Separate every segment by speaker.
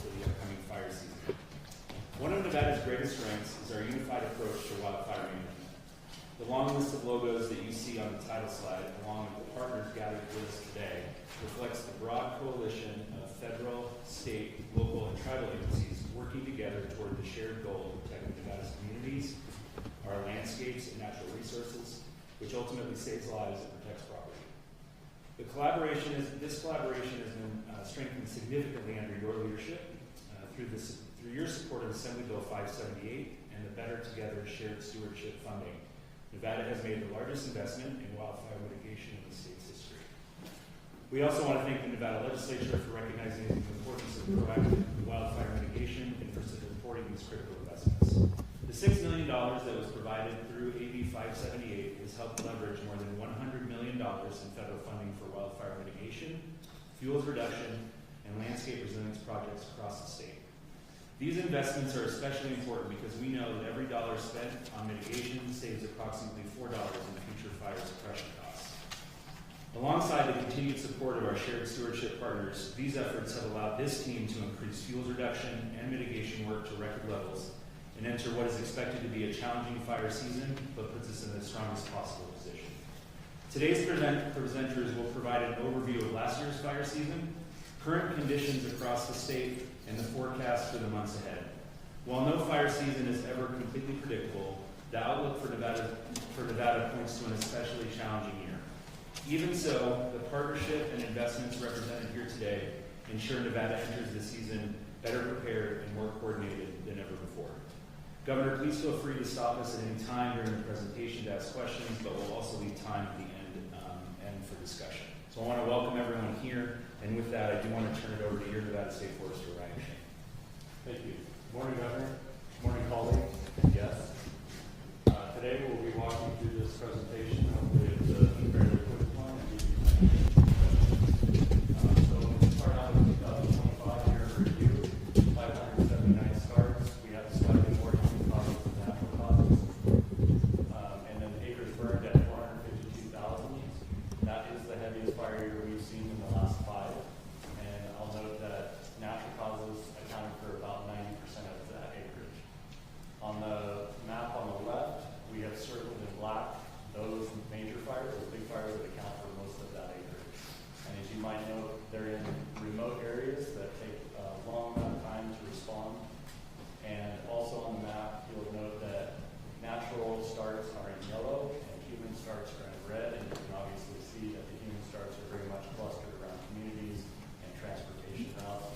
Speaker 1: for the upcoming fire season. One of Nevada's greatest strengths is our unified approach to wildfire management. The long list of logos that you see on the title slide, along with the partners gathered with us today, reflects the broad coalition of federal, state, local, and tribal agencies working together toward the shared goal of protecting Nevada's communities, our landscapes and natural resources, which ultimately saves lives and protects property. This collaboration has been strengthened significantly under your leadership through your support of Assembly Bill 578 and the Better Together Shared Stewardship funding. Nevada has made the largest investment in wildfire mitigation in the state's history. We also want to thank the Nevada legislature for recognizing the importance of proactive wildfire mitigation and for supporting these critical investments. The $6 million that was provided through AB 578 has helped leverage more than $100 million in federal funding for wildfire mitigation, fuels reduction, and landscape resilience projects across the state. These investments are especially important because we know that every dollar spent on mitigation saves approximately $4 in future fire suppression costs. Alongside the continued support of our shared stewardship partners, these efforts have allowed this team to increase fuels reduction and mitigation work to record levels and enter what is expected to be a challenging fire season, but puts us in the strongest possible position. Today's presenters will provide an overview of last year's fire season, current conditions across the state, and the forecast for the months ahead. While no fire season is ever completely predictable, the outlook for Nevada points to an especially challenging year. Even so, the partnership and investments represented here today ensure Nevada enters the season better prepared and more coordinated than ever before. Governor, please feel free to stop us at any time during the presentation to ask questions, but we'll also leave time at the end for discussion. So I want to welcome everyone here, and with that, I do want to turn it over to your Nevada State Forester, Ryan Shane.
Speaker 2: Thank you. Good morning, Governor. Good morning, colleagues and guests. Today we'll be walking through this presentation. Hopefully it's a fairly quick one. So we'll start out with 2025 year review. 579 starts. We have slightly more human causes than natural causes. And then acres burned at 452,000. That is the heaviest fire year we've seen in the last 5. And I'll note that natural causes accounted for about 90% of that acreage. On the map on the left, we have circled in black those major fires, the big fires that account for most of that acreage. And as you might note, they're in remote areas that take a long amount of time to respond. And also on the map, you'll note that natural starts are in yellow and human starts are in red. And you can obviously see that the human starts are very much clustered around communities and transportation routes,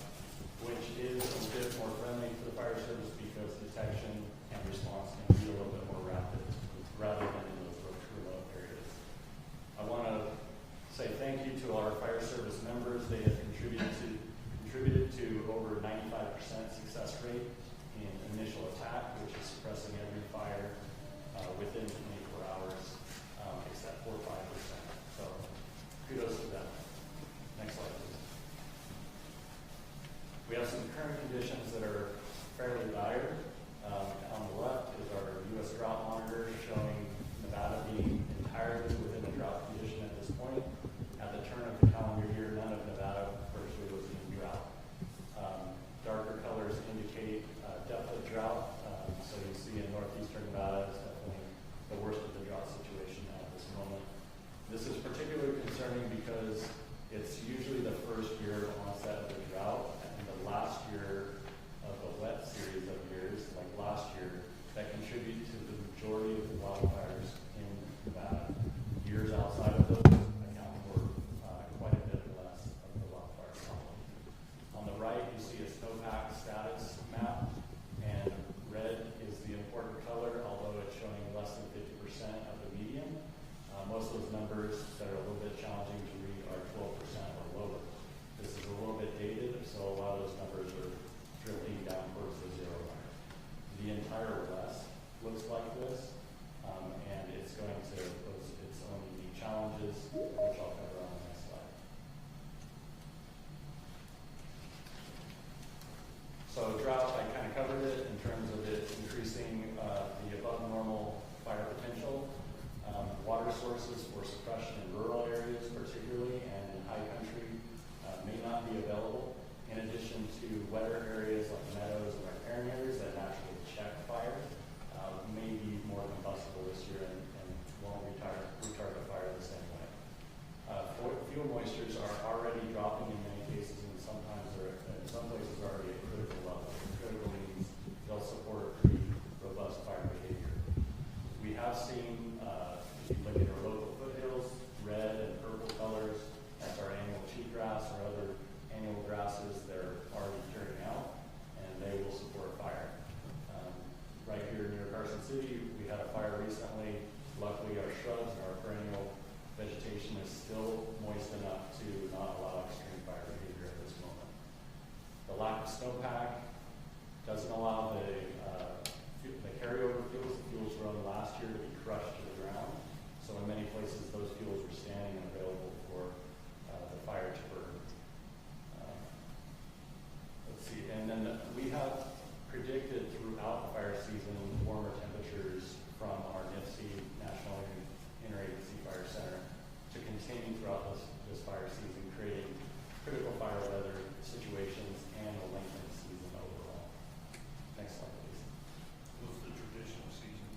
Speaker 2: which is a bit more friendly for the fire service because detection and response can be a little bit more rapid rather than in those remote areas. I want to say thank you to our fire service members. They have contributed to over 95% success rate in initial attack, which is suppressing every fire within 24 hours, except for 5%. So kudos to them. Next slide, please. We have some current conditions that are fairly dire. On the left is our U.S. drought monitor showing Nevada being entirely within a drought condition at this point. At the turn of the calendar year, none of Nevada virtually was in drought. Darker colors indicate depth of drought. So you see in northeastern Nevada is definitely the worst of the drought situation at this moment. This is particularly concerning because it's usually the first year of onset of the drought and the last year of a wet series of years, like last year, that contribute to the majority of the wildfires in Nevada. Years outside of those account for quite a bit less of the wildfire problem. On the right, you see a snowpack status map, and red is the important color, although it's showing less than 50% of the median. Most of those numbers that are a little bit challenging to read are 12% or lower. This is a little bit dated, so a lot of those numbers are drifting down towards the 0 line. The entire West looks like this, and it's going to pose its own unique challenges, which I'll cover on the next slide. So drought, I kind of covered it in terms of it increasing the above normal fire potential. Water sources for suppression in rural areas particularly and in high country may not be available. in addition to wetter areas like meadows and riparian areas that naturally check fire, may be more combustible this year and won't retard the fire the same way. Fuel moistures are already dropping in many cases, and sometimes they're in some places already at critical levels. Critical means they'll support pretty robust fire behavior. We have seen, if you look at our local foothills, red and purple colors, that's our annual cheatgrass or other annual grasses. They're already turning out, and they will support fire. Right here near Carson City, we had a fire recently. Luckily, our shrubs and our perennial vegetation is still moist enough to not allow extreme fire behavior at this moment. The lack of snowpack doesn't allow the carryover fuels, the fuels grown last year, to be crushed to the ground. So in many places, those fuels were standing and available for the fire to burn. Let's see, and then we have predicted throughout the fire season warmer temperatures from our NIFC, National Interagency Fire Center, to continue throughout this fire season, creating critical fire weather situations and a lengthened season overall. Next slide, please.
Speaker 3: What's the traditional season?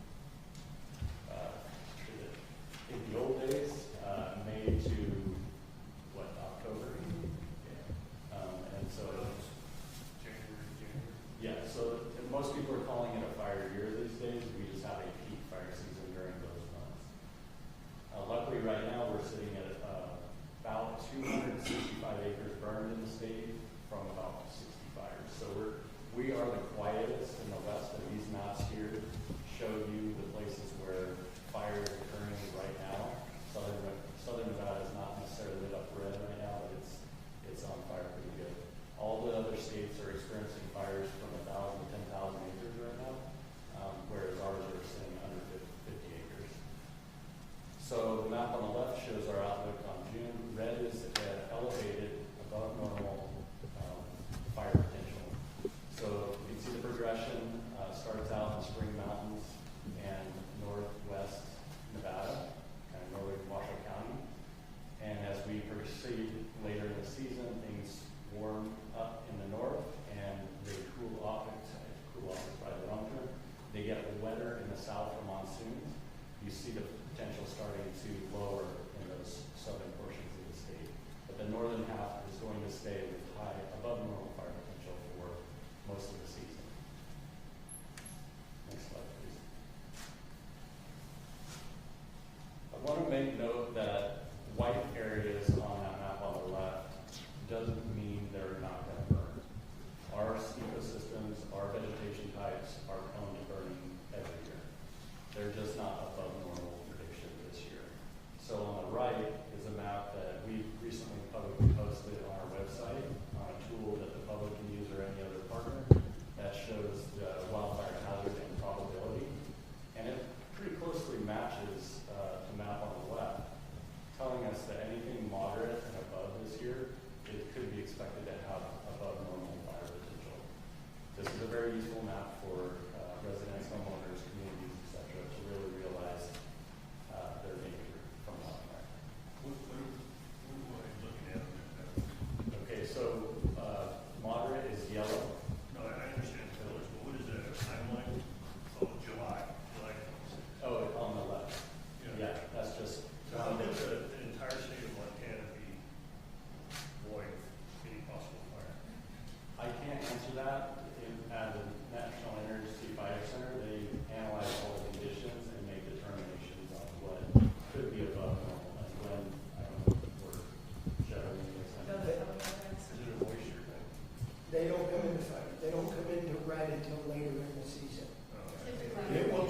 Speaker 2: In the old days, May to October. Yeah. And so
Speaker 3: January.
Speaker 2: yeah, so most people are calling it a fire year these days. We just have a peak fire season during those months. Luckily, right now we're sitting at about 265 acres burned in the state from about 60 fires. So we are the quietest in the west, and these maps here show you the places where fire is occurring right now. Southern Nevada is not necessarily lit up red right now, but it's on fire pretty good. All the other states are experiencing fires from 1,000 to 10,000 acres right now, whereas ours are sitting under 50 acres. So the map on the left shows our outlook on June. Red is elevated above normal fire potential. So you can see the progression starts out in Spring Mountains and northwest Nevada, kind of northern Washoe County. And as we proceed later in the season, things warm up in the north and they cool off. Cool off is probably the wrong term. They get wetter in the south for monsoons. You see the potential starting to lower in those southern portions of the state. But the northern half is going to stay with high, above normal fire potential for most of the season. Next slide, please. I want to make note that white areas on that map on the left doesn't mean they're not going to burn. Our ecosystems, our vegetation types are prone to burning every year. They're just not above normal prediction this year. So on the right is a map that we recently publicly posted on our website on a tool that the public can use or any other partner that shows the wildfire hazard and probability. And it pretty closely matches the map on the left, telling us that anything moderate and above this year, it could be expected to have above normal fire potential. This is a very useful map for residents, homeowners, communities, etc., to really realize their danger from wildfire.
Speaker 3: What am I looking at?
Speaker 2: Okay, so moderate is yellow.
Speaker 3: No, I understand the colors, but what is that, a timeline? Oh, July.
Speaker 2: Oh, on the left. Yeah, that's just.
Speaker 3: So how could the entire state of Montana be void of any possible fire?
Speaker 2: I can't answer that. At the National Interagency Fire Center, they analyze all the conditions and make determinations on what could be above normal and when. I don't know if we're showing this.
Speaker 3: Is it a moisture thing?
Speaker 4: They don't come into fire. They don't come into red until later in the season. It will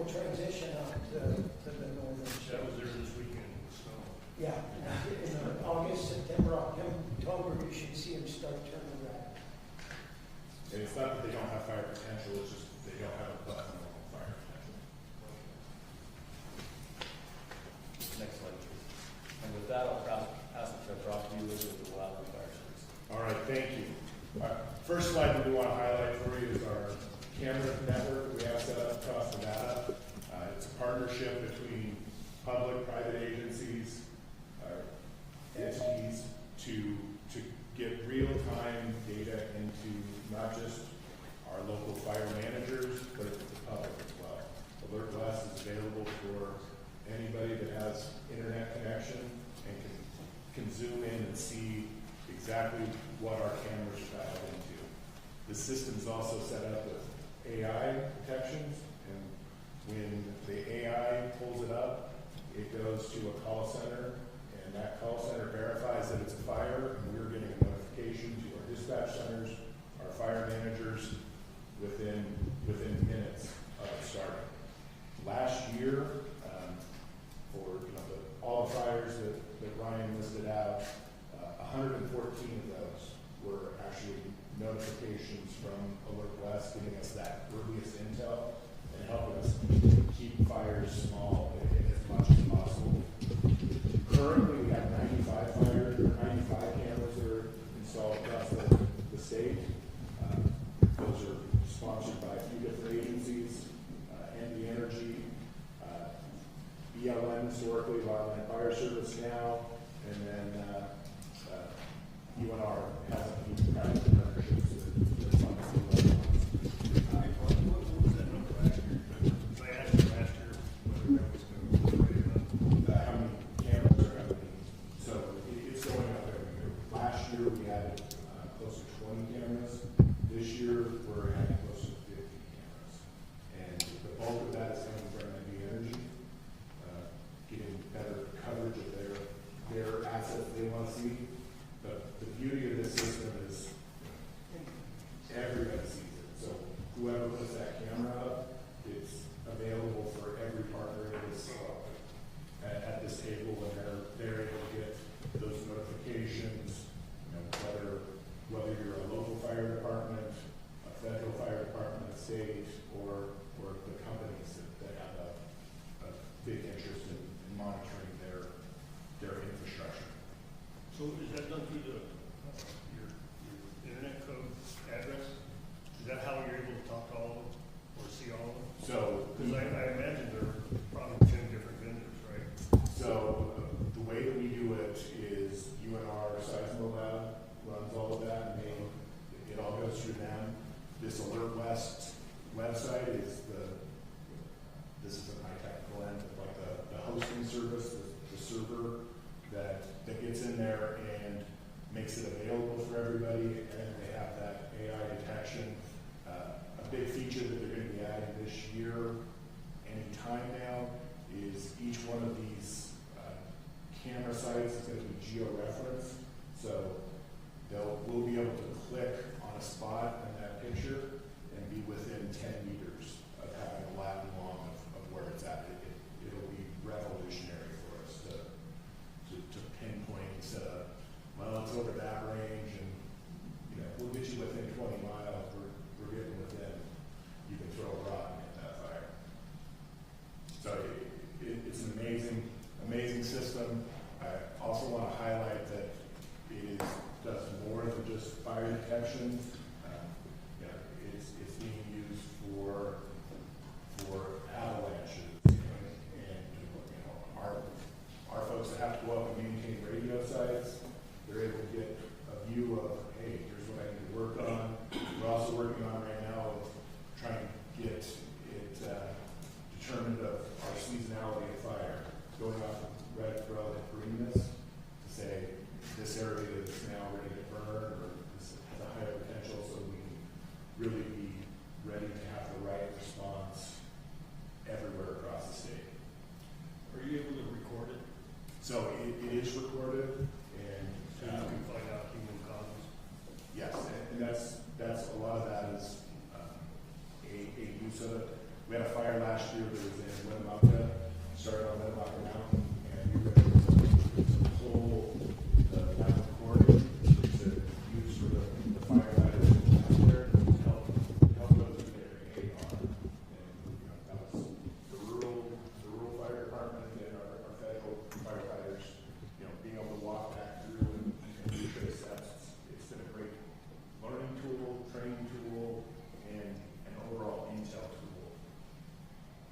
Speaker 4: transition out to the northern.
Speaker 3: That was there this weekend with snow.
Speaker 4: Yeah, in August, September, October, you should see them start turning red.
Speaker 5: And it's not that they don't have fire potential, it's just they don't have above normal fire potential.
Speaker 2: Next slide, please. And with that, I'll pass it to Brock Mueller with the wildfire service.
Speaker 5: All right, thank you. First slide that we want to highlight for you is our camera network we have set up across Nevada. It's a partnership between public, private agencies, entities to get real-time data into not just our local fire managers, but the public as well. Alert West is available for anybody that has internet connection and can zoom in and see exactly what our cameras are dialed into. The system's also set up with AI detections, and when the AI pulls it up, it goes to a call center, and that call center verifies that it's a fire, and we're getting a notification to our dispatch centers, our fire managers, within minutes of it starting. Last year, for all the fires that Ryan listed out, 114 of those were actually notifications from Alert West, giving us that earliest intel and helping us keep fires small as much as possible. Currently, we have 95 cameras that are installed across the state. Those are sponsored by a few different agencies, NV Energy, BLM historically, Wildland Fire Service now, and then UNR has a few private partnerships that fund the
Speaker 3: What was that number last year? I asked you last year whether that was going to be
Speaker 5: how many cameras are coming in. So it's going up every year. Last year we added close to 20 cameras. This year we're adding close to 50 cameras. And the bulk of that is coming from NV Energy, getting better coverage of their assets they want to see. The beauty of this system is everybody sees it. So whoever puts that camera up, it's available for every partner in this, at this table, and they're able to get those notifications, whether you're a local fire department, a federal fire department, a state, or the companies that have a big interest in monitoring their infrastructure.
Speaker 3: So is that done through your internet code address? Is that how you're able to talk to all of them or see all of them?
Speaker 5: So,
Speaker 3: Because I imagine there are probably 10 different vendors, right?
Speaker 5: So the way that we do it is UNR Seismo Lab runs all of that, and it all goes through them. This Alert West website is this is a high technical end, but like the hosting service, the server that gets in there and makes it available for everybody, and they have that AI detection. A big feature that they're going to be adding this year, anytime now, is each one of these camera sites is going to be geo-referenced. So we'll be able to click on a spot in that picture and be within 10 meters of having a lat long of where it's at. It'll be revolutionary for us to pinpoint instead of, well, it's over that range, and we'll get you within 20 miles. We're getting within. You can throw a rock and hit that fire. So it's an amazing system. I also want to highlight that it does more than just fire detection. It's being used for avalanches, and our folks that have to go out and maintain radio sites, they're able to get a view of, hey, here's what I need to work on. We're also working on right now of trying to get it determined of our seasonality of fire, going off of red, relative greenness to say this area is now ready to burn, or this has a higher potential, so we can really be ready to have the right response everywhere across the state.
Speaker 3: Are you able to record it?
Speaker 5: So it is recorded, and
Speaker 3: So you can find out human causes?
Speaker 5: yes, and that's a lot of that is a use of it. We had a fire last year that was in Winnemucca, started on Winnemucca Mountain, and we were able to pull the mountain recording to use for the firefighters out there to help those in their AR. And that was the rural fire department and our federal firefighters, being able to walk back through and retrace that. It's been a great learning tool, training tool, and an overall intel tool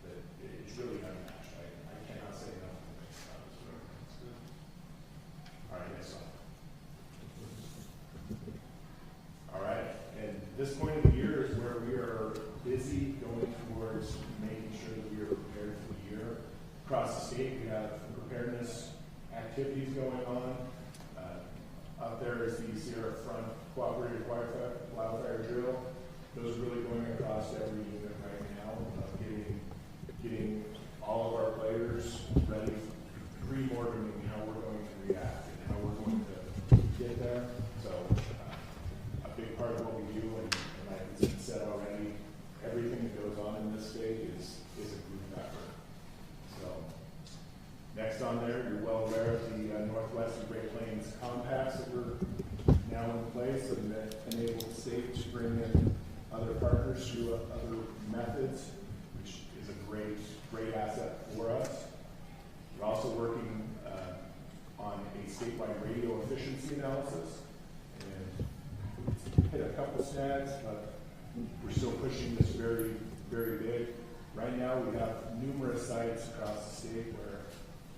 Speaker 5: that it's really unmatched. I cannot say enough. point of the year is where we are busy going towards making sure that we are prepared for the year. Across the state, we have preparedness activities going on. Up there is the Sierra Front Cooperative Wildfire Drill. Those are really going across every unit right now, getting all of our players ready, pre-morteming how we're going to react and how we're going to get there. So a big part of what we do, and like it's been said already, everything that goes on in this state is a group effort. So next on there, you're well aware of the Northwest and Great Plains compacts that were now in place and that enable the state to bring in other partners through other methods, which is a great asset for us. We're also working on a statewide radio efficiency analysis, and hit a couple snags, but we're still pushing this very, very big. Right now, we have numerous sites across the state where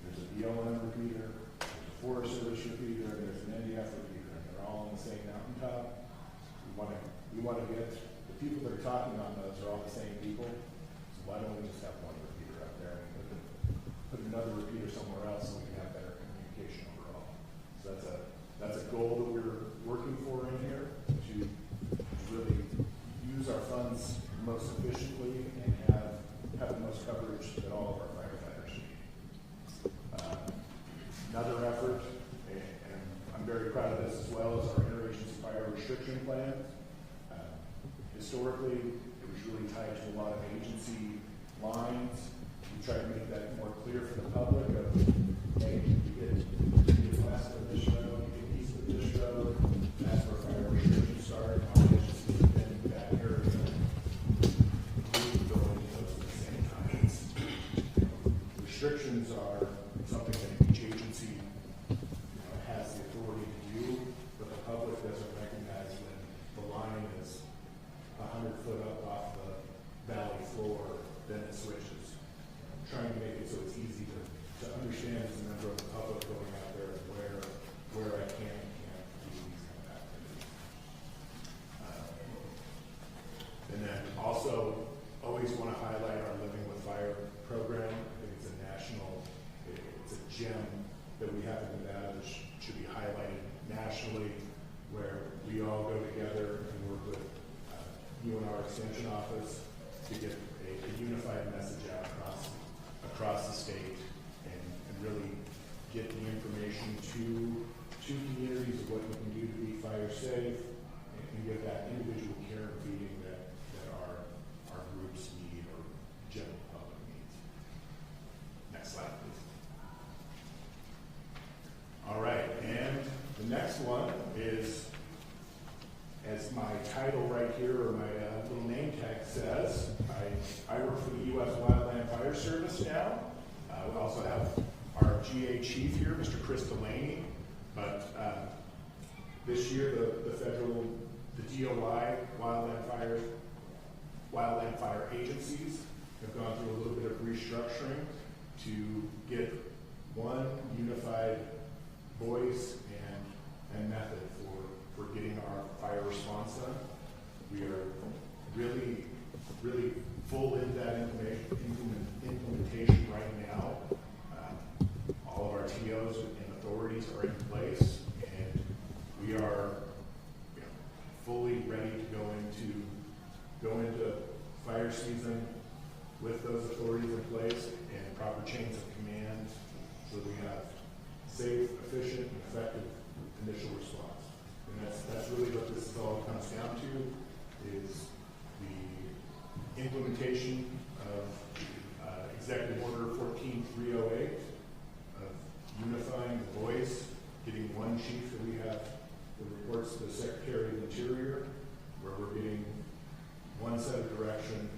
Speaker 5: there's a BLM repeater, there's a Forest Service repeater, there's an NDF repeater, and they're all on the same mountaintop. We want to get the people that are talking on those are all the same people. So why don't we just have one repeater up there and put another repeater somewhere else so we can have better communication overall. So that's a goal that we're working for in here, to really use our funds most efficiently and have the most coverage that all of our firefighters need. Another effort, and I'm very proud of this as well, is our interagency fire restriction plan. Historically, it was really tied to a lot of agency lines. We try to make that more clear for the public of, hey, you get west of this road, you get east of this road, that's where fire restrictions start. Our agencies within that area, we go into those at the same time. Restrictions are something that each agency has the authority to do, but the public doesn't recognize when the line is 100 foot up off the valley floor, then it switches. I'm trying to make it so it's easy to understand as a member of the public going out there where I can and can't do these kind of activities. And then also, always want to highlight our Living with Fire program. I think it's a national, it's a gem that we have in Nevada that should be highlighted nationally, where we all go together and work with UNR Extension Office to get a unified message out across the state and really get the information to communities of what you can do to be fire safe and give that individual care and feeding that our groups need or general public needs. Next slide, please. All right, and the next one is, as my title right here, or my little name tag says, I work for the U.S. Wildland Fire Service now. We also have our GA chief here, Mr. Chris Delaney. But this year, the DOI, wildland fire agencies have gone through a little bit of restructuring to get one unified voice and method for getting our fire response done. We are really, really full in that implementation right now. All of our TOs and authorities are in place, and we are fully ready to go into fire season with those authorities in place and proper chains of command, so we have safe, efficient, and effective initial response. And that's really what this all comes down to, is the implementation of Executive Order 14308 of unifying the voice, getting one chief that we have that reports to the Secretary of the Interior, where we're getting one set of direction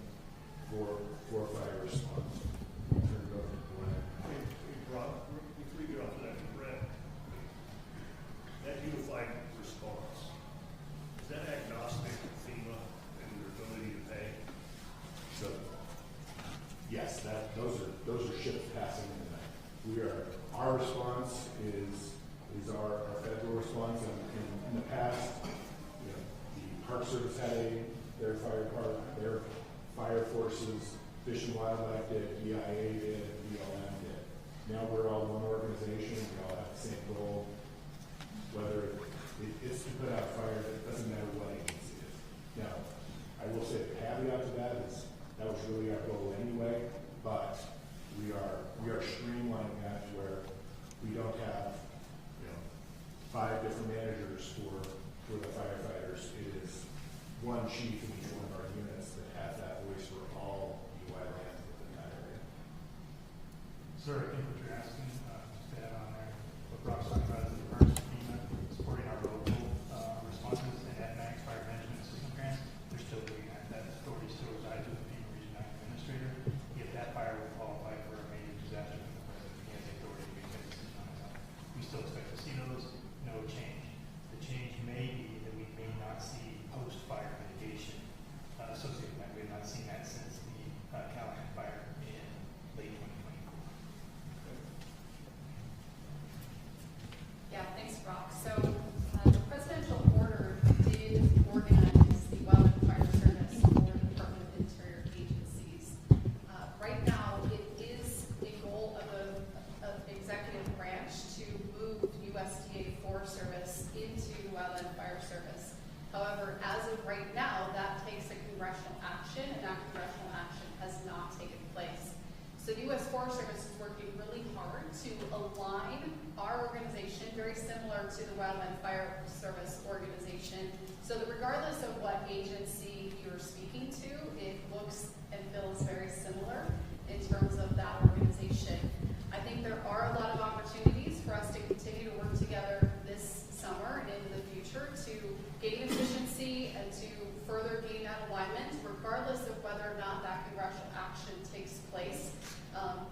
Speaker 5: for fire response. Turn it over to Glenn.
Speaker 3: Rob, before we get off of that, Brett, that unified response, is that agnostic to FEMA and their ability to pay?
Speaker 5: So, yes, those are ships passing in the night. Our response is our federal response. In the past, the Park Service had their fire forces, Fish and Wildlife did, EIA did, BLM did. Now we're all one organization, we all have the same goal. Whether it's to put out fire, it doesn't matter what agency it is. Now, I will say the caveat to that is, that was really our goal anyway, but we are streamlining that to where we don't have, 5 different managers for the firefighters. It is one chief in each one of our units that has that voice for all UI lands within that area.
Speaker 6: Sir, I think what you're asking, just to add on there, what Brock's talking about is the current FEMA supporting our local responses and at fire management system grants. They're still doing that. That authority still resides with the FEMA Region 9 Administrator. If that fire would qualify for a major disaster, then the president has the authority to make that decision on his own. We still expect to see those, no change. The change may be that we may not see post-fire mitigation associated with that. We have not seen that since the Callahan fire in late 2024.
Speaker 7: Yeah, thanks, Brock. So the presidential order did organize the Wildland Fire Service for the Department of Interior agencies. Right now, it is a goal of the executive branch to move USDA Forest Service into the Wildland Fire Service. However, as of right now, that takes a congressional action, and that congressional action has not taken place. So the U.S. Forest Service is working really hard to align our organization, very similar to the Wildland Fire Service organization, so that regardless of what agency you're speaking to, it looks and feels very similar in terms of that organization. I think there are a lot of opportunities for us to continue to work together this summer and into the future to gain efficiency and to further gain that alignment, regardless of whether or not that congressional action takes place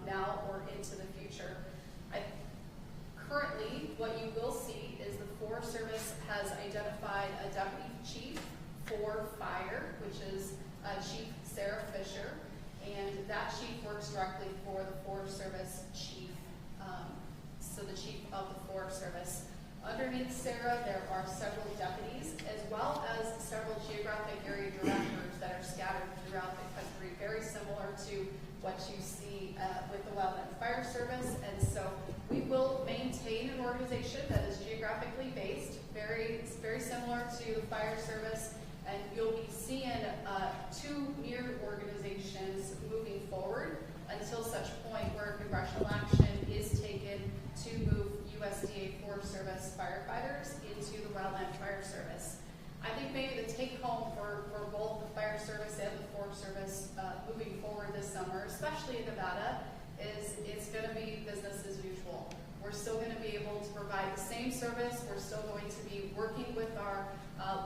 Speaker 7: now or into the future. Currently, what you will see is the Forest Service has identified a deputy chief for fire, which is Chief Sarah Fisher, and that chief works directly for the Forest Service chief, so the chief of the Forest Service. Underneath Sarah, there are several deputies, as well as several geographic area directors that are scattered throughout the country, very similar to what you see with the Wildland Fire Service. And so we will maintain an organization that is geographically based, very similar to the fire service, and you'll be seeing 2 mirrored organizations moving forward until such point where congressional action is taken to move USDA Forest Service firefighters into the Wildland Fire Service. I think maybe the take home for both the fire service and the Forest Service moving forward this summer, especially in Nevada, is it's going to be business as usual. We're still going to be able to provide the same service. We're still going to be working with our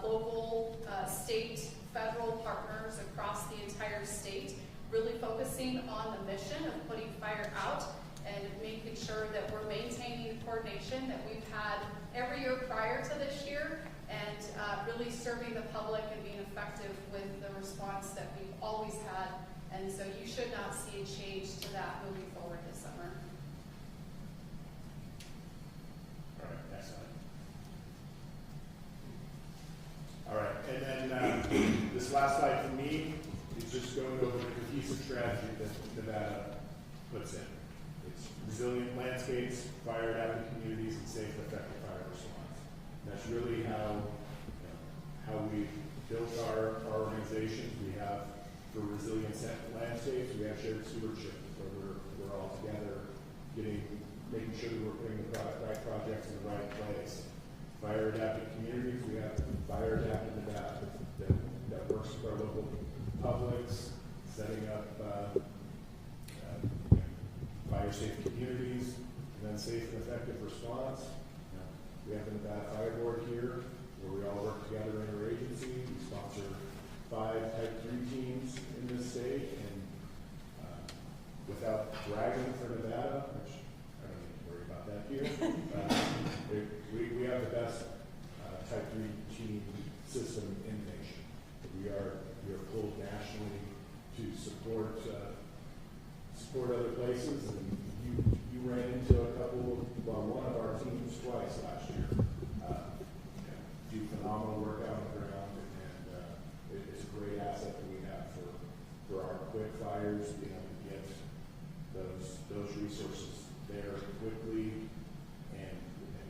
Speaker 7: local, state, federal partners across the entire state, really focusing on the mission of putting fire out and making sure that we're maintaining the coordination that we've had every year prior to this year, and really serving the public and being effective with the response that we've always had. And so you should not see a change to that moving forward this summer.
Speaker 5: All right, next slide. All right, and then this last slide for me is just going over the cohesive strategy that Nevada puts in. It's resilient landscapes, fire adapted communities, and safe, effective fire response. And that's really how we built our organizations. We have, for resilient landscapes, we have shared stewardship, where we're all together, making sure that we're putting the right projects in the right place. Fire adapted communities, we have fire adapted Nevada that works with our local publics, setting up fire safe communities, and then safe and effective response. We have the Nevada Fire Board here, where we all work together interagency. We sponsor 5 Type 3 teams in this state, and without bragging for Nevada, which I don't need to worry about that here, we have the best Type 3 team system in the nation. We are pulled nationally to support other places, and you ran into one of our teams twice last year. Do phenomenal work out on the ground, and it's a great fires, we have to get those resources there quickly and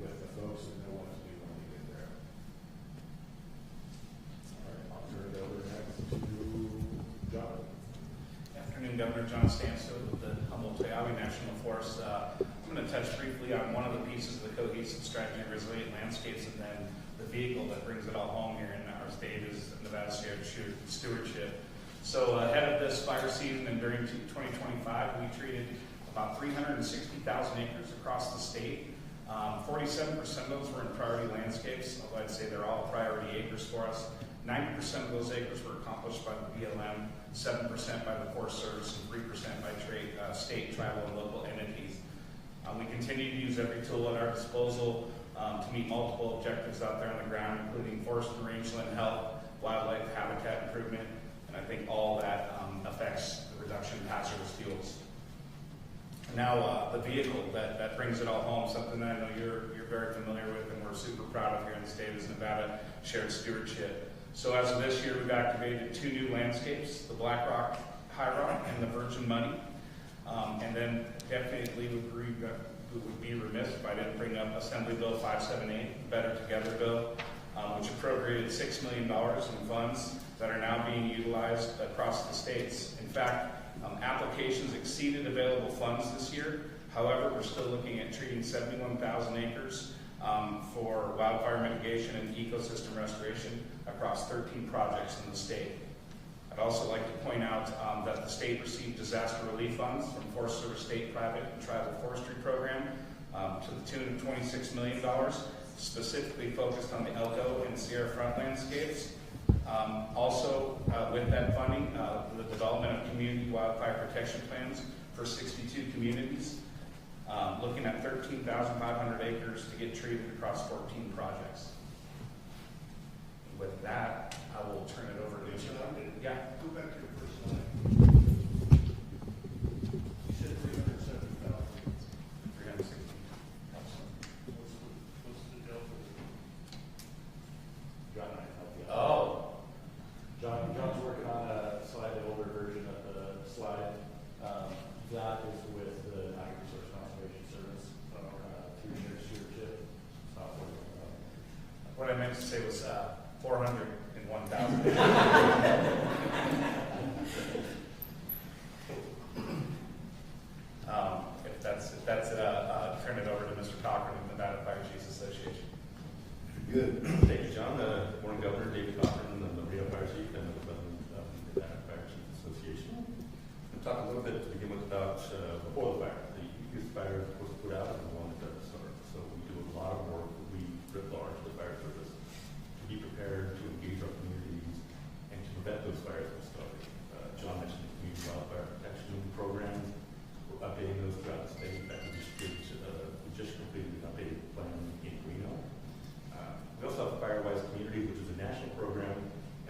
Speaker 5: with the folks that know what to do when they get there. All right, I'll turn it over next to John.
Speaker 8: Afternoon, Governor John Stanfield with the Humboldt-Toyabe National Forest. I'm going to touch briefly on one of the pieces of the cohesive strategy of resilient landscapes, and then the vehicle that brings it all home here in our state is Nevada Shared Stewardship. So ahead of this fire season and during 2025, we treated about 360,000 acres across the state. 47% of those were in priority landscapes, although I'd say they're all priority acres for us. 90% of those acres were accomplished by the BLM, 7% by the Forest Service, and 3% by state, tribal, and local entities. We continue to use every tool at our disposal to meet multiple objectives out there on the ground, including forest and rangeland health, wildlife habitat improvement, and I think all that affects the reduction in hazardous fuels. Now, the vehicle that brings it all home, something that I know you're very familiar with and we're super proud of here in the state, is Nevada Shared Stewardship. So as of this year, we've activated 2 new landscapes, the Black Rock High Rock and the Virgin Money. And then definitely would be remiss if I didn't bring up Assembly Bill 578, Better Together Bill, which appropriated $6 million in funds that are now being utilized across the states. In fact, applications exceeded available funds this year. However, we're still looking at treating 71,000 acres for wildfire mitigation and ecosystem restoration across 13 projects in the state. I'd also like to point out that the state received disaster relief funds from Forest Service State, Private, and Tribal Forestry Program to the tune of $26 million, specifically focused on the Elko and Sierra Front landscapes. Also, with that funding, the development of community wildfire protection plans for 62 communities, looking at 13,500 acres to get treated across 14 projects. With that, I will turn it over to you. Yeah.
Speaker 3: Go back to your first slide. You said 370,000.
Speaker 8: 360.
Speaker 3: What's the delta?
Speaker 9: John and I can help you out.
Speaker 8: Oh.
Speaker 9: John's working on a slightly older version of the slide. That is with the Natural Resource Conservation Service through their stewardship software.
Speaker 8: What I meant to say was 401,000. If that's it, turn it over to Mr. Cochran of the Nevada Fire Chiefs Association.
Speaker 10: Good. Thank you, John. Morning, Governor David Cochran, the Rio Fire Chief, and the President of the Nevada Fire Chiefs Association. We'll talk a little bit to begin with about before the fire. The youth fire was put out and the one that doesn't start. So we do a lot of work. We writ large the fire service to be prepared to engage our communities and to prevent those fires from starting. John mentioned the community wildfire protection programs. We're updating those throughout the state. In fact, we just completed an updated plan in Reno. We also have Firewise Community, which is a national program.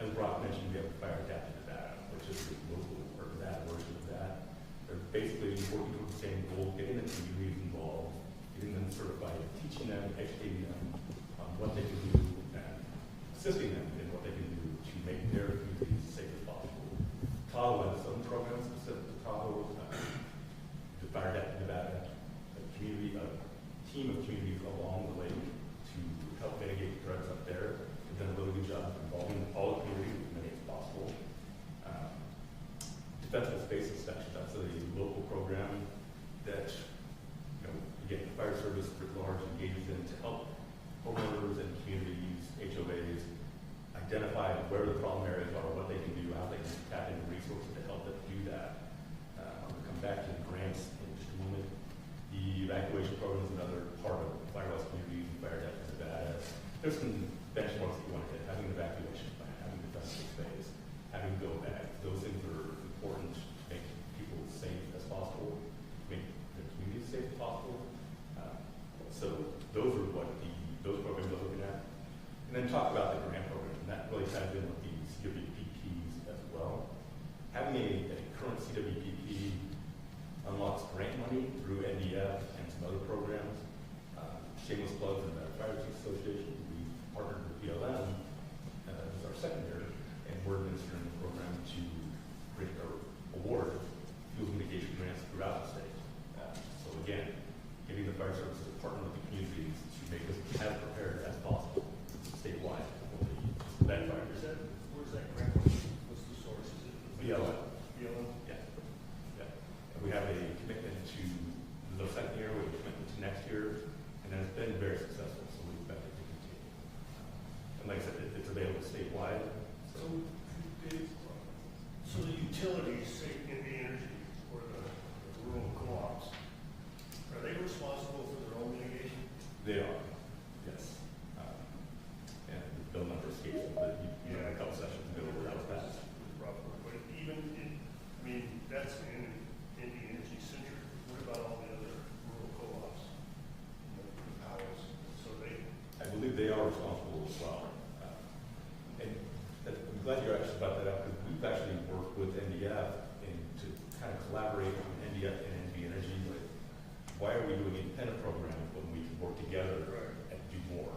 Speaker 10: As Brock mentioned, we have the Fire Adapted Nevada, which is the local or Nevada version of that. They're basically working towards the same goal, getting the communities involved, getting them certified, teaching them, educating them on what they can do, and assisting them in what they can do to make their communities as safe as possible. Tahoe has its own programs specific to Tahoe. The Fire Adapted Nevada, a team of communities along the lake to help mitigate threats up there. We've done a really good job of involving all the communities as many as possible. Defensive Space Inspection, that's a local program that, again, the fire service writ large engages in to help homeowners and communities, HOAs, identify where the problem areas are, what they can do, how they can tap into resources to help them do that. I'm going to come back to the grants in just a moment. The evacuation program is another part of Firewise Communities and Fire Adapted Nevada. There's some benchmarks that you want to hit, having an evacuation plan, having defensive space, having go bags. Those things are important to make people safe as possible, make the community as safe as possible. So those are what those programs are looking at. And then talk about the grant program, and that really ties in with the CWPPs as well. Having a current CWPP unlocks grant money through NDF and some other programs. Shameless plug for the Fire Chiefs Association. We partnered with BLM as our secondary, and we're administering the program to award fuel mitigation grants throughout the state. So again, getting the fire service to partner with the communities to make us as prepared as possible statewide. That fire.
Speaker 3: Where's that grant? What's the source? Is it?
Speaker 10: BLM.
Speaker 3: BLM?
Speaker 10: Yeah. Yeah. And we have a commitment to the second year, we have a commitment to next year, and it's been very successful, so we expect it to continue. And like I said, it's available statewide.
Speaker 3: So, so the utilities, say Indian Energy or the rural co-ops, are they responsible for their own mitigation?
Speaker 10: They are, yes. And the bill number escapes me, but you know, a couple sessions ago, that was passed.
Speaker 3: But even in, I mean, that's in Indian Energy centric. What about all the other rural co-ops? So they,
Speaker 10: I believe they are responsible as well. And I'm glad you actually brought that up, because we've actually worked with NDF and to kind of collaborate with NDF and NV Energy. Like, why are we doing independent programs when we can work together and do more?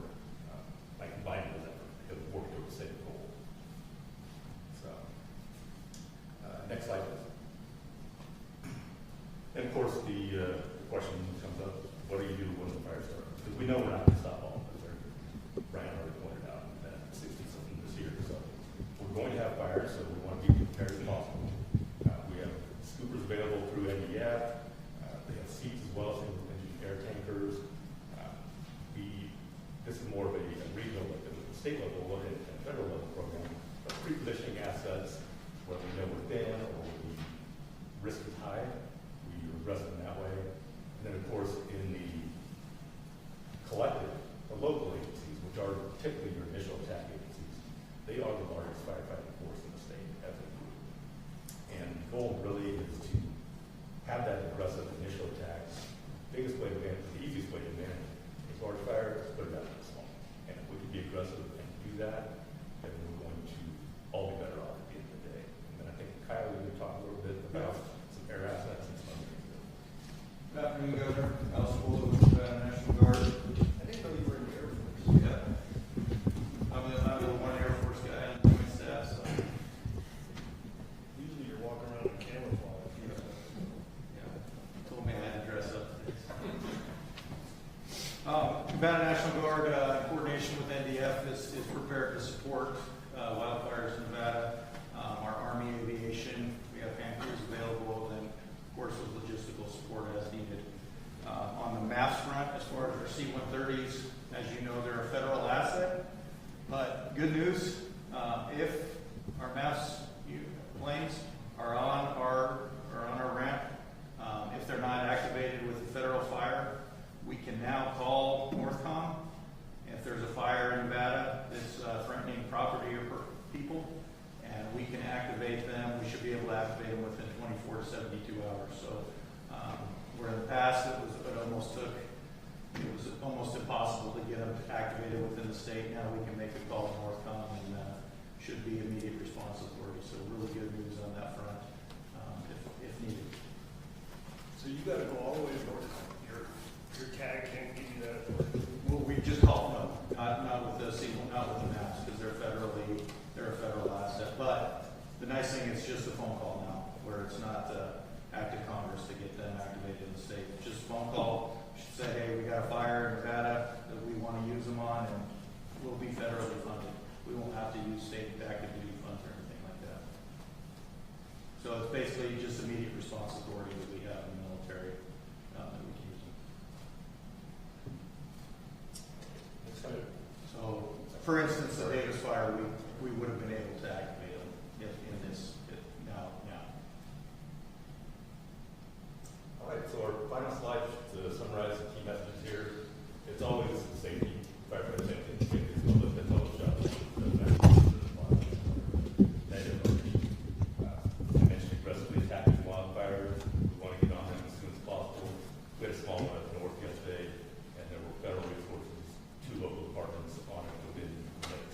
Speaker 10: By combining those efforts, because we work towards the same goal. So, next slide, please. And of course, the question comes up: what do you do when the fire starts? Because we know we're not going to stop all of this. Brian already pointed out that 60-something this year. So we're going to have fires, so we want to be prepared as possible. We have scoopers available through NDF. They have seats as well, single engine air tankers. This is more of a regional, at the state level and federal level program, but pre-positioning assets, whether we know we're thin or the risk is high, we address them that way. And then, of course, in the collective, the local agencies, which are typically your initial attack agencies, they are the largest firefighting force in the state as a group. And the goal really is to have that aggressive initial attack. Biggest way to manage, the easiest way to manage a large fire is put it out in the small. And if we can be aggressive and do that, then we're going to all be better off at the end of the day. And then I think Kyle, we would talk a little bit about some air assets and some other things.
Speaker 11: Good afternoon, Governor. Alice Fuller with the Nevada National Guard.
Speaker 3: I didn't know you were in the Air Force.
Speaker 11: Yeah. I'm the one Air Force guy on my staff, so.
Speaker 3: Usually you're walking around in camouflage.
Speaker 11: Yeah. Told me I had to dress up today. Nevada National Guard, in coordination with NDF, is prepared to support wildfires in Nevada. Our Army Aviation, we have hand crews available, and of course with logistical support as needed. On the MAFS front, as far as our C-130s, as you know, they're a federal asset. But good news, if our MAFS planes are on our ramp, if they're not activated with a federal fire, we can now call Northcom. If there's a fire in Nevada that's threatening property or people, and we can activate them, we should be able to activate them within 24 to 72 hours. So, where in the past it was almost impossible to get them activated within the state. Now we can make a call to Northcom and should be immediate response authority. So really good news on that front, if needed.
Speaker 3: So you gotta go all the way to Northcom. Your tag can't give you that authority.
Speaker 11: Well, we just call them, not with the maps, because they're a federal asset. But the nice thing is just a phone call now, where it's not act of Congress to get them activated in the state. It's just a phone call. Should say, hey, we got a fire in Nevada that we want to use them on, and we'll be federally funded. We won't have to use state active duty funds or anything like that. So it's basically just immediate response authority that we have in the military that we can use them. So, for instance, the Davis fire, we would have been able to activate them in this now.
Speaker 10: All right, so our final slide to summarize the key messages here. It's always safety, firefighter safety, safety is one of the total job. I mentioned aggressively attacking wildfires. We want to get on them as soon as possible. We had a small one at North yesterday, and there were federal resources, 2 local departments on it within minutes.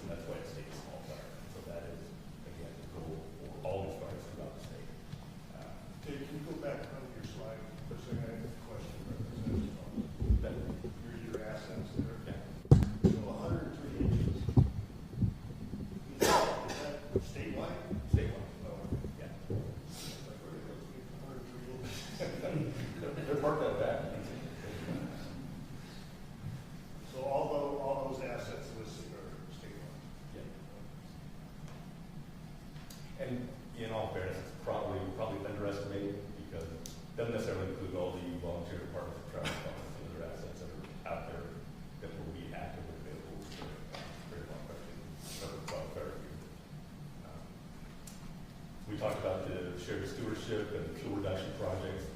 Speaker 10: And in all fairness, it's probably underestimated because it doesn't necessarily include all the volunteer departments of traffic departments and other assets that are out there that will be actively available for wildfire. We talked about the shared stewardship and fuel reduction projects,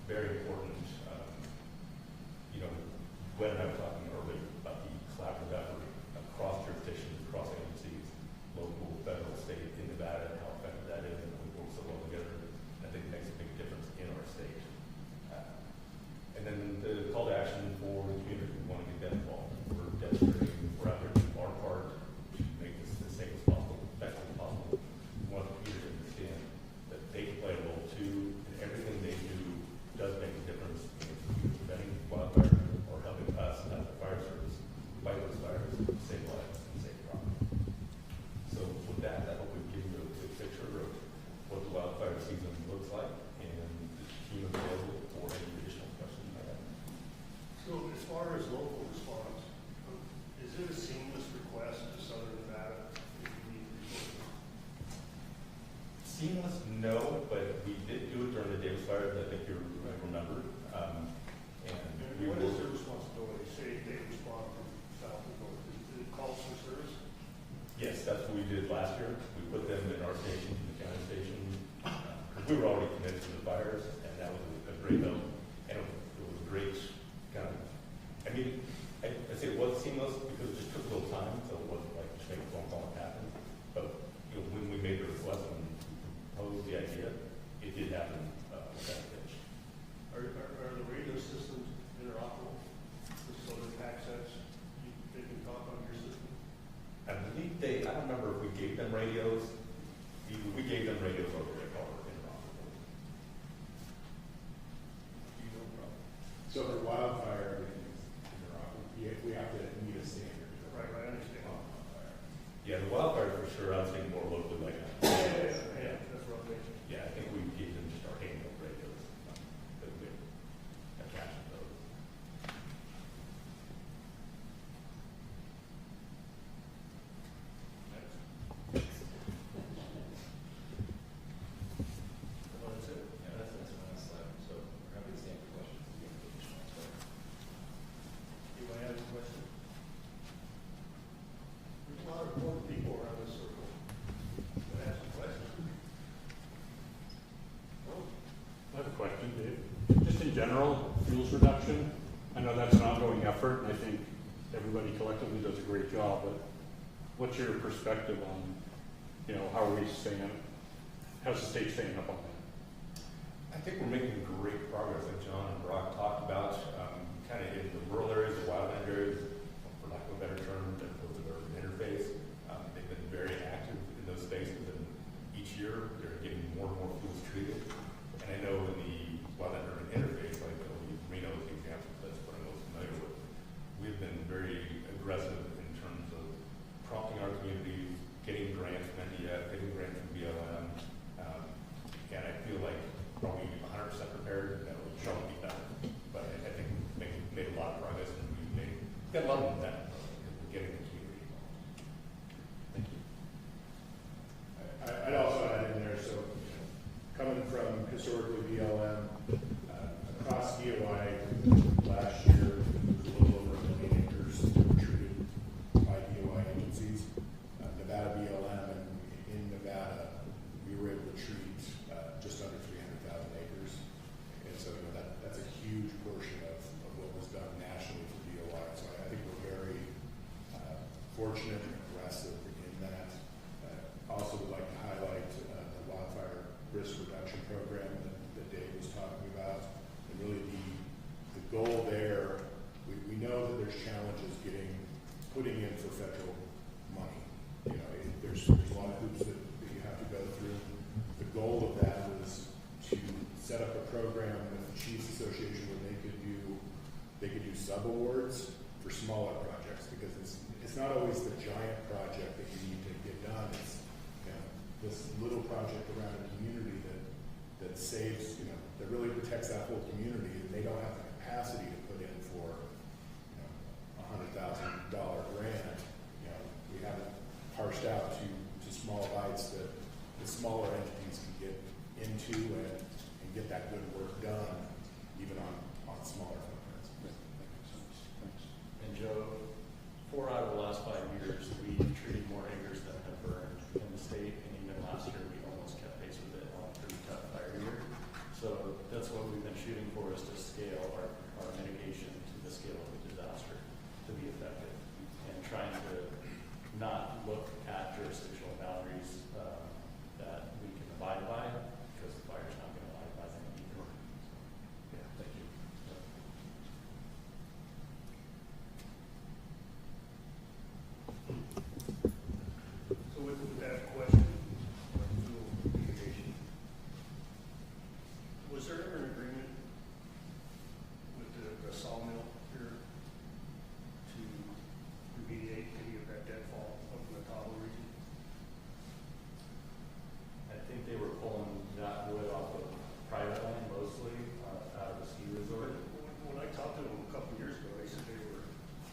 Speaker 10: very important. Glenn and I were talking earlier about the collaborative effort across jurisdictions, across agencies, local, federal, state, in Nevada, and how effective that is, and we work so well together. I think it makes a big difference in our state. And then the call to action for the community, we want to get that involved. We're demonstrating, we're out there doing our part to make this as safe as possible, as best as possible. We want the community to understand that they play a role too, and everything they do does make a difference in preventing wildfire or helping us as the fire service fight those fires, save lives, and save property. So with that, I hope we've given you a good picture of what the wildfire season looks like and the team available for any additional questions you might have.
Speaker 3: So as far as local response, is it a seamless request to Southern Nevada if you need resources?
Speaker 10: Seamless, no, but we did do it during the Davis fire, I think you remember.
Speaker 3: And what is their responsibility? Say they respond from south to north. Is it calls for service?
Speaker 10: Yes, that's what we did last year. We put them in our station, the county station, because we were already committed to the fires, and that was a great help. And it was a great kind of, I mean, I say it was seamless because it just took a little time, so it wasn't like just make a phone call and happen. But when we made the request and proposed the idea, it did happen with that pitch.
Speaker 3: Are the radio systems interoperable? So there's access, they can talk on your system?
Speaker 10: I believe I don't remember if we gave them radios. We gave them radios over the car interoperable.
Speaker 3: You know, problem.
Speaker 5: So for wildfire, everything is interoperable. We have to meet a standard.
Speaker 3: Right, I understand.
Speaker 5: Wildfire.
Speaker 10: Yeah, the wildfire for sure. I was thinking more locally like that.
Speaker 3: Yeah, that's what I'm thinking.
Speaker 10: Yeah, I think we gave them just our handheld radios that we attached to those.
Speaker 3: Well, that's it.
Speaker 9: Yeah, that's my last slide. So we're happy to stand for questions.
Speaker 3: Anybody have any questions? There's a lot of important people around this circle that ask a question. Oh,
Speaker 12: I have a question, Dave. Just in general, fuels reduction, I know that's an ongoing effort, and I think everybody collectively does a great job, but what's your perspective on, how are we how's the state staying up on that?
Speaker 10: I think we're making great progress, like John and Brock talked about, kind of in the rural areas, the wildland areas, for lack of a better term, that those that are an interface. They've been very active in those spaces, and each year they're getting more and more fuels treated. And I know in the wildland urban interface, like Reno is the example that's what I'm most familiar with, we've been very aggressive in terms of prompting our communities, getting grants from NDF, getting grants from BLM, and I feel like probably 100% prepared, that will probably be better. But I think we made a lot of progress, and we've got a lot of momentum in getting the community involved.
Speaker 12: Thank you.
Speaker 5: I'd also add in there, so coming from historically BLM, across DOI last year, there was a little over 1 million acres that were treated by DOI agencies. Nevada BLM, and in Nevada, we were able to treat just under 300,000 acres. And so that's a huge portion of what was done nationally for DOI. So I think we're very fortunate and aggressive in that. Also would like to highlight the wildfire risk reduction program that Dave was talking about. And really the goal there, we know that there's challenges putting in for federal money. There's a lot of hoops that you have to go through. The goal of that was to set up a program with the Chiefs Association where they could do sub-awards for smaller projects, because it's not always the giant project that you need to get done. It's this little project around a community that saves, that really protects that whole community, and they don't have the capacity to put in for $100,000 grant. We haven't parsed out to small bites that the smaller entities can get into and get that good work done, even on smaller footprints.
Speaker 9: And Joe, 4 out of the last 5 years, we've treated more acres than have burned in the state, and even last year, we almost kept pace with it on a pretty tough fire year. So that's what we've been shooting for, is to scale our mitigation to the scale of the disaster to be effective, and trying to not look at jurisdictional boundaries that we can abide by, because the fire's not going to abide by them either. Yeah, thank you.
Speaker 3: So with that question, on fuel mitigation, was there ever an agreement with the sawmill here to remediate any of that deadfall up in the Tahoe region?
Speaker 9: I think they were pulling that wood off of private land mostly, out of the ski resort.
Speaker 3: When I talked to them a couple of years ago, they said they were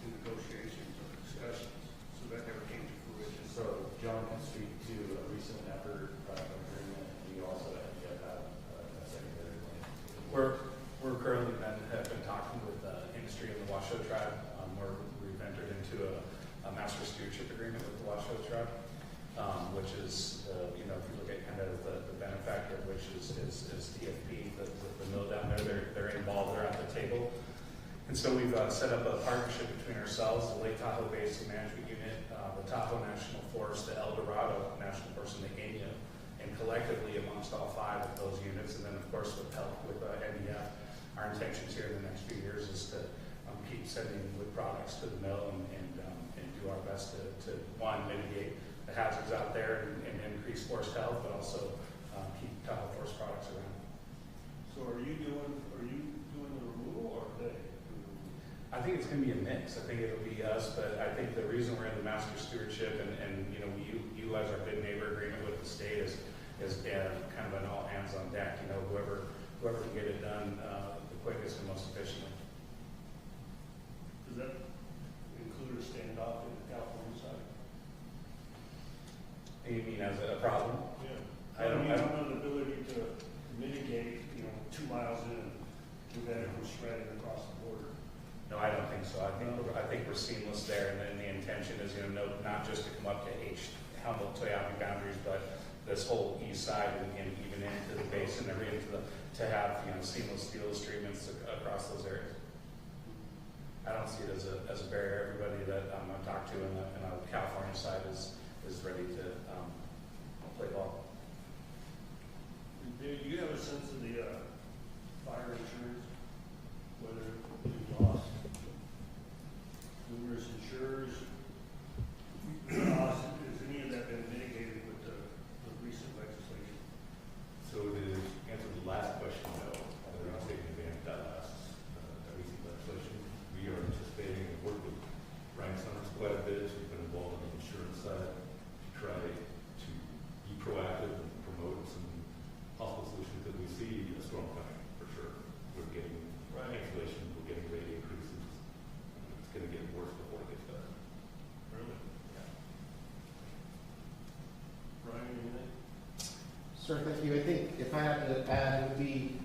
Speaker 3: in negotiations or discussions, so that never came to fruition.
Speaker 9: So John can speak to a recent effort agreement, and we also have yet have a secondary land.
Speaker 8: We're currently have been talking with industry in the Washoe tribe. We've entered into a master stewardship agreement with the Washoe tribe, which is, if you look at kind of the benefactor, which is TFP, the mill down there, they're involved, they're at the table. And so we've set up a partnership between ourselves, the Lake Tahoe Basin Management Unit, the Tahoe National Forest, the El Dorado National Forest, and the Gania, and collectively amongst all 5 of those units, and then of course with help with NDF, our intentions here in the next few years is to keep sending wood products to the mill and do our best to one, mitigate the hazards out there and increase forest health, but also keep Tahoe forest products around.
Speaker 3: So are you doing the removal, or are they?
Speaker 8: I think it's going to be a mix. I think it'll be us, but I think the reason we're in the master stewardship and we utilize our bid neighbor agreement with the state is kind of an all hands on deck. Whoever can get it done the quickest and most efficiently.
Speaker 3: Does that include a standoff in the California side?
Speaker 8: You mean as a problem?
Speaker 3: Yeah.
Speaker 8: I don't
Speaker 3: know the ability to mitigate, 2 miles in, prevent it from spreading across the border.
Speaker 8: No, I don't think so. I think we're seamless there, and then the intention is, not just to come up to Humboldt Toyabe boundaries, but this whole east side and even into the basin, to have seamless steel treatments across those areas. I don't see it as a barrier. Everybody that I'm going to talk to in the California side is ready to play ball.
Speaker 3: Do you have a sense of the fire insurance, whether you lost numerous insurers? Has any of that been mitigated with the recent legislation?
Speaker 10: So to answer the last question, no. We're not taking advantage of that recent legislation. We are anticipating and work with Ryan Summers quite a bit. We've been involved on the insurance side to try to be proactive and promote some possible solutions, because we see a storm coming for sure. We're getting cancellation, we're getting rate increases. It's going to get worse before it gets better.
Speaker 3: Really?
Speaker 10: Yeah.
Speaker 3: Ryan, anything?
Speaker 13: Sir, thank you. I think if I had to add, it would be,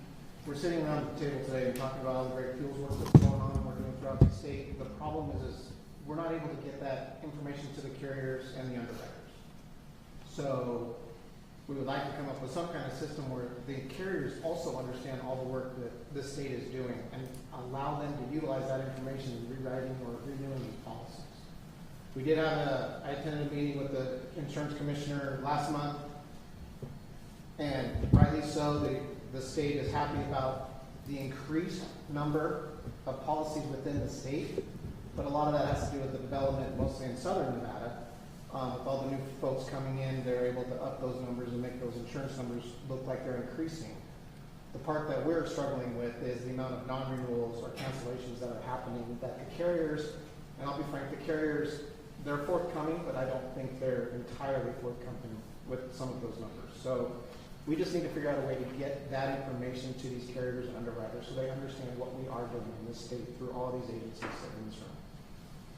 Speaker 13: we're sitting around the table today and talking about all the great fuels work that's going on and we're doing throughout the state. The problem is we're not able to get that information to the carriers and the underwriters. So we would like to come up with some kind of system where the carriers also understand all the work that the state is doing and allow them to utilize that information in rewriting or renewing these policies. We did have I attended a meeting with the insurance commissioner last month, and rightly so, the state is happy about the increased number of policies within the state, but a lot of that has to do with the development mostly in southern Nevada. With all the new folks coming in, they're able to up those numbers and make those insurance numbers look like they're increasing. The part that we're struggling with is the amount of non-renewals or cancellations that are happening that the carriers, and I'll be frank, the carriers, they're forthcoming, but I don't think they're entirely forthcoming with some of those numbers. So we just need to figure out a way to get that information to these carriers and underwriters so they understand what we are doing in this state through all these agencies that are in this room.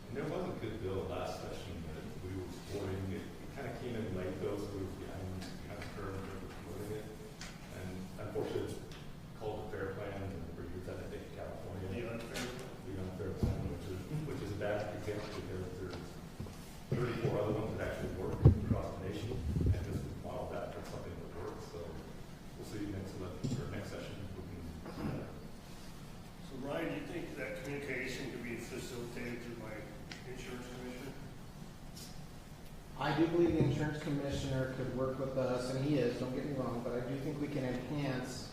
Speaker 10: And there was a good bill last session that we were supporting. It kind of came in late, though, so we were behind the curve.
Speaker 13: believe the insurance commissioner could work with us, and he is, don't get me wrong, but I do think we can enhance.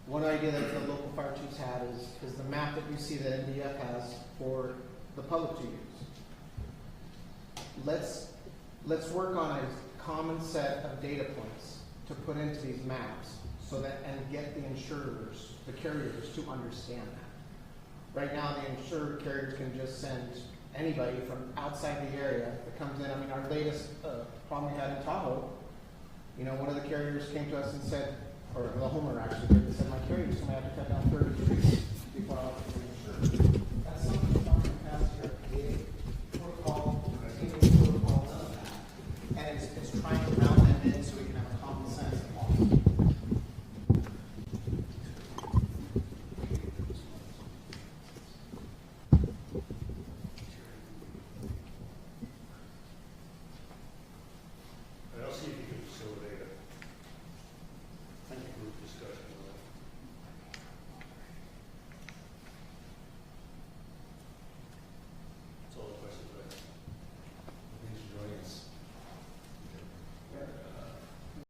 Speaker 13: One idea that the local fire chiefs had is the map that you see that NDF has for the public to use. Let's work on a common set of data points to put into these maps so that, and get the insurers, the carriers to understand that. Right now, the insured carriers can just send anybody from outside the area that comes in. I mean, our latest problem we had in Tahoe, you know, one of the carriers came to us and said, or the homeowner actually, they said, my carrier told me I have to cut down 30 trees before I was insured.